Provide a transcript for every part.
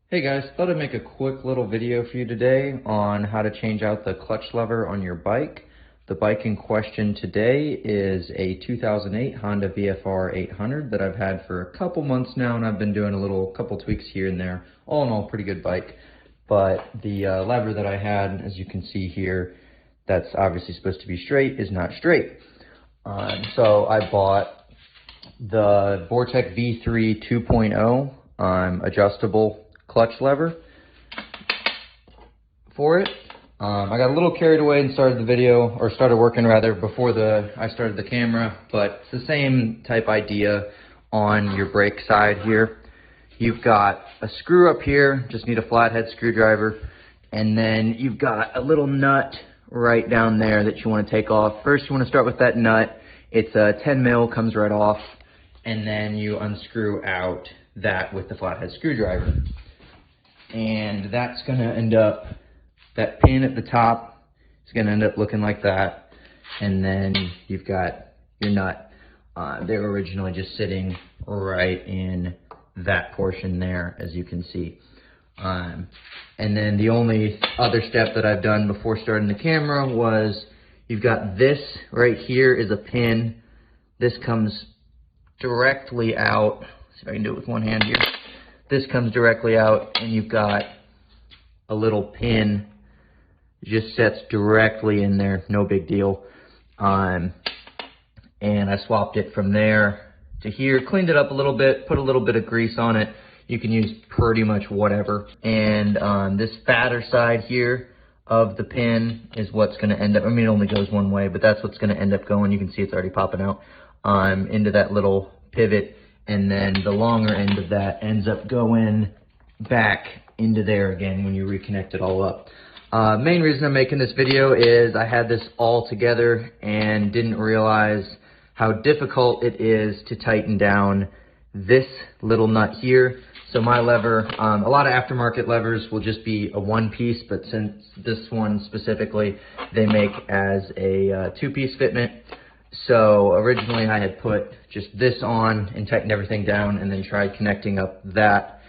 Hey guys, thought I'd make a quick little video for you today on how to change out the clutch lever on your bike. The bike in question today is a 2008 Honda VFR 800 that I've had for a couple months now, and I've been doing a couple tweaks here and there. All in all, pretty good bike. But the lever that I had, as you can see here, that's obviously supposed to be straight, is not straight. So I bought the Vortex V3 2.0 adjustable clutch lever for it. I got a little carried away and started working before I started the camera, but it's the same type idea on your brake side here. You've got a screw up here, just need a flathead screwdriver, and then you've got a little nut right down there that you want to take off. First you want to start with that nut. It's a 10 mil, comes right off, and then you unscrew out that with the flathead screwdriver. And that's going to end up, that pin at the top is going to end up looking like that. And then you've got your nut. They were originally just sitting right in that portion there, as you can see. And then the only other step that I've done before starting the camera was you've got this right here is a pin. This comes directly out. Let's see if I can do it with one hand here. This comes directly out, and you've got a little pin, just sets directly in there, no big deal. And I swapped it from there to here, cleaned it up a little bit, put a little bit of grease on it. You can use pretty much whatever. And this fatter side here of the pin is what's going to end up, I mean, it only goes one way, but that's what's going to end up going. You can see it's already popping out into that little pivot. And then the longer end of that ends up going back into there again when you reconnect it all up. Main reason I'm making this video is I had this all together and didn't realize how difficult it is to tighten down this little nut here. So my lever, a lot of aftermarket levers will just be a one piece, but since this one specifically, they make as a two-piece fitment. So originally I had put just this on and tightened everything down and then tried connecting up that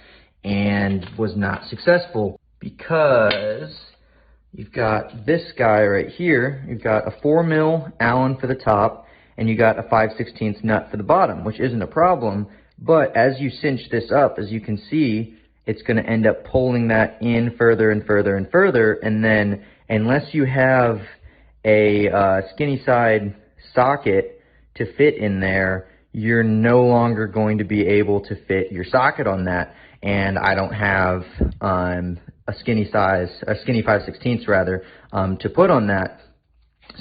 and was not successful because you've got this guy right here. You've got a 4 mil Allen for the top and you got a 5/16 nut for the bottom, which isn't a problem. But as you cinch this up, as you can see, it's going to end up pulling that in further and further and further. And then unless you have a skinny side socket to fit in there, you're no longer going to be able to fit your socket on that. And I don't have a skinny 5/16 rather to put on that.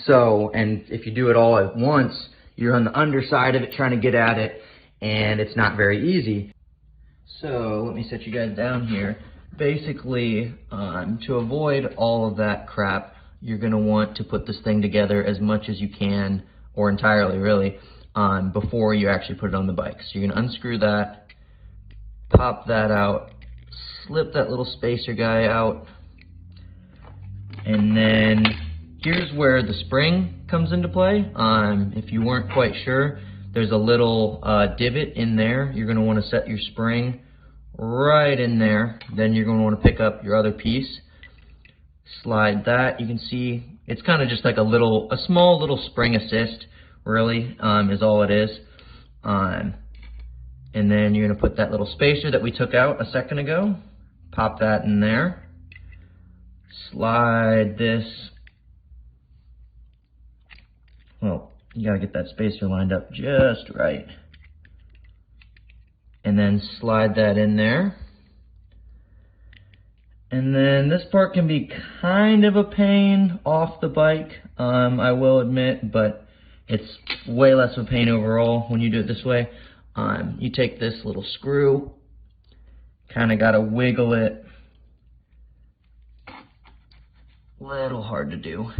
So, and if you do it all at once, you're on the underside of it trying to get at it, and it's not very easy. So let me set you guys down here. Basically, to avoid all of that crap, you're going to want to put this thing together as much as you can, or entirely really, before you actually put it on the bike. So you're going to unscrew that, pop that out, slip that little spacer guy out, and then here's where the spring comes into play. If you weren't quite sure, there's a little divot in there. You're going to want to set your spring right in there. Then you're going to want to pick up your other piece, slide that. You can see it's kind of just like a small little spring assist, really, is all it is. And then you're going to put that little spacer that we took out a second ago, pop that in there, slide this. Well, you got to get that spacer lined up just right. And then slide that in there. And then this part can be kind of a pain off the bike, I will admit, but it's way less of a pain overall when you do it this way. You take this little screw, kind of got to wiggle it. Little hard to do.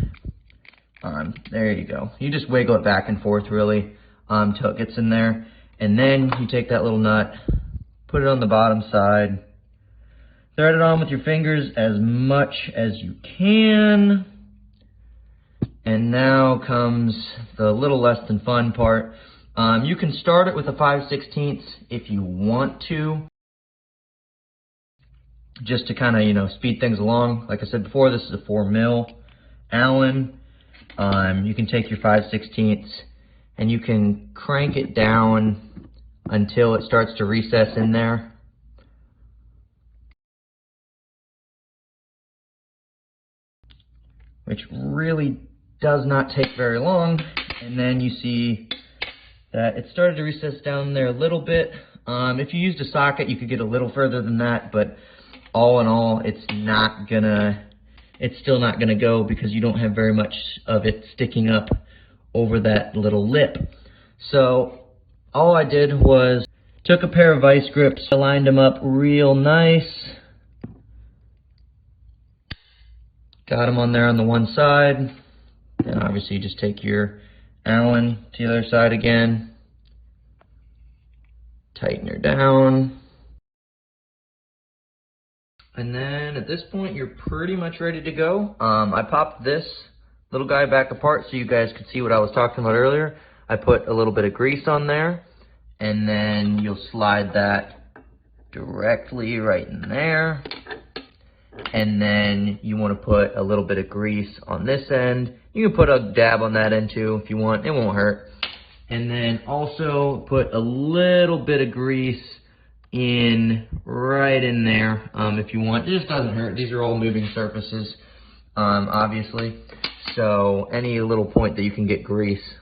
There you go. You just wiggle it back and forth really till it gets in there. And then you take that little nut, put it on the bottom side, thread it on with your fingers as much as you can. And now comes the little less than fun part. You can start it with a 5/16 if you want to. just to kind of, you know, speed things along. Like I said before, this is a 4 mil Allen. You can take your 5/16 and you can crank it down until it starts to recess in there. Which really does not take very long. And then you see that it started to recess down there a little bit. If you used a socket, you could get a little further than that, but all in all, it's still not gonna go because you don't have very much of it sticking up over that little lip. So all I did was took a pair of vice grips, lined them up real nice, got them on there on the one side. Then obviously you just take your Allen to the other side again, tighten her down. And then at this point, you're pretty much ready to go. I popped this little guy back apart so you guys could see what I was talking about earlier. I put a little bit of grease on there, and then you'll slide that directly right in there. And then you want to put a little bit of grease on this end. You can put a dab on that end too if you want, it won't hurt. And then also put a little bit of grease in right in there if you want. It just doesn't hurt. These are all moving surfaces, obviously. So any little point that you can get grease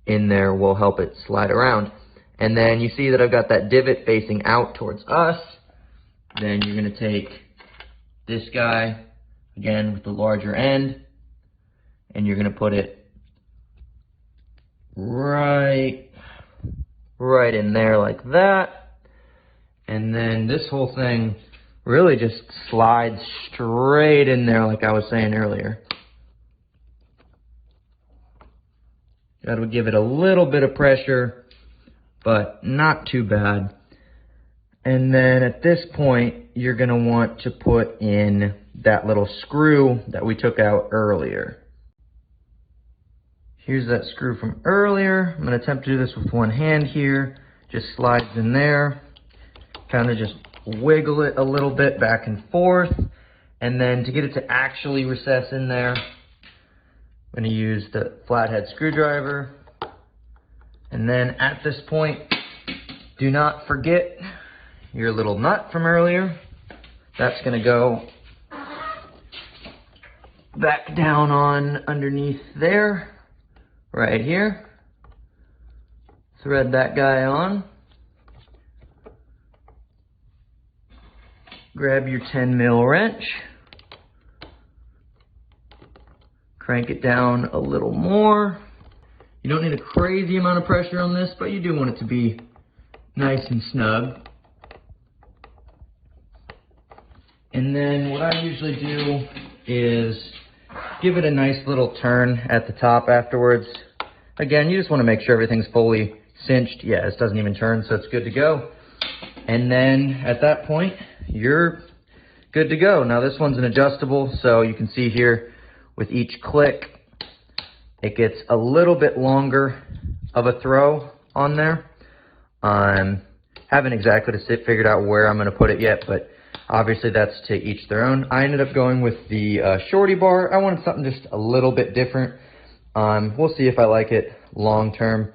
in there will help it slide around. And then you see that I've got that divot facing out towards us. Then you're going to take this guy, again with the larger end, and you're going to put it right in there like that. And then this whole thing really just slides straight in there like I was saying earlier. Got to give it a little bit of pressure, but not too bad. And then at this point, you're going to want to put in that little screw that we took out earlier. Here's that screw from earlier. I'm going to attempt to do this with one hand here. Just slides in there. Kind of just wiggle it a little bit back and forth. And then to get it to actually recess in there, I'm going to use the flathead screwdriver. And then at this point, do not forget your little nut from earlier. That's going to go back down on underneath there, right here. Thread that guy on. Grab your 10 mil wrench. Crank it down a little more. You don't need a crazy amount of pressure on this, but you do want it to be nice and snug. And then what I usually do is give it a nice little turn at the top afterwards. Again, you just want to make sure everything's fully cinched. Yeah, this doesn't even turn, so it's good to go. And then at that point, you're good to go. Now this one's an adjustable, so you can see here with each click, it gets a little bit longer of a throw on there. Haven't exactly figured out where I'm going to put it yet, but obviously that's to each their own. I ended up going with the shorty bar. I wanted something just a little bit different. We'll see if I like it long term.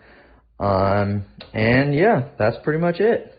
And yeah, that's pretty much it.